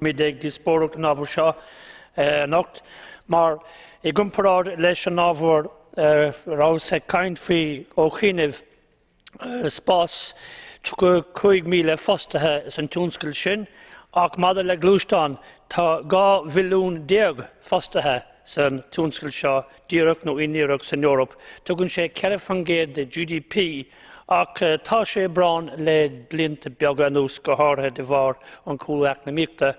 middag die spóireacht an ábhar seo anocht, mar i gcomparáid leis an ábhar rabhsa caint faoi ó chinneamh spás 5,000 fostaithe san tiúnscail sin, ach maidir le glúisteáin tá 2 mhilliún déag fostaithe san tiúnscail seo díreach nó iníoreach san Eorop. Tugann sé 4% de GDP ach tá sé brán le blianta beaga anuas go háirithe de bharr an cúlach eacnamaíochta.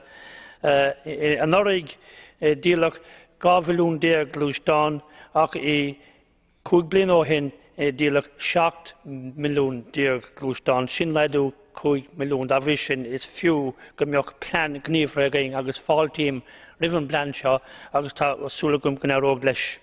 An oraigh díleach 2 mhilliún déag glúisteáin ach i 5 bliain ó shin díleach 7 mhilliún déag glúisteáin. Sin leidú 5 mhilliún dá bhrí sin is fiú go mbeadh plean gníomhre againn agus fáiltíim roimh an bplean seo agus tá súla gom go n-aróg leis.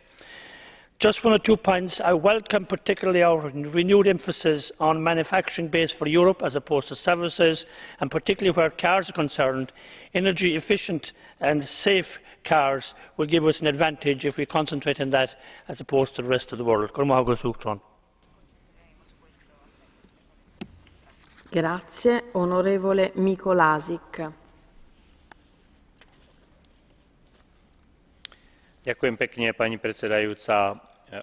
Just 1 or 2 points. I welcome particularly our renewed emphasis on manufacturing base for Europe as opposed to services, and particularly where cars are concerned. Energy efficient and safe cars will give us an advantage if we concentrate on that as opposed to the rest of the world. Grazie, onorevole Mikolášik. Ďakujem pekne, pani predsedajúca.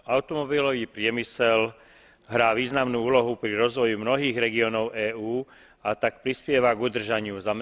Automobilový priemysel hrá významnú úlohu pri rozvoji mnohých regiónov EÚ a tak prispieva k udržaniu zamestnanosti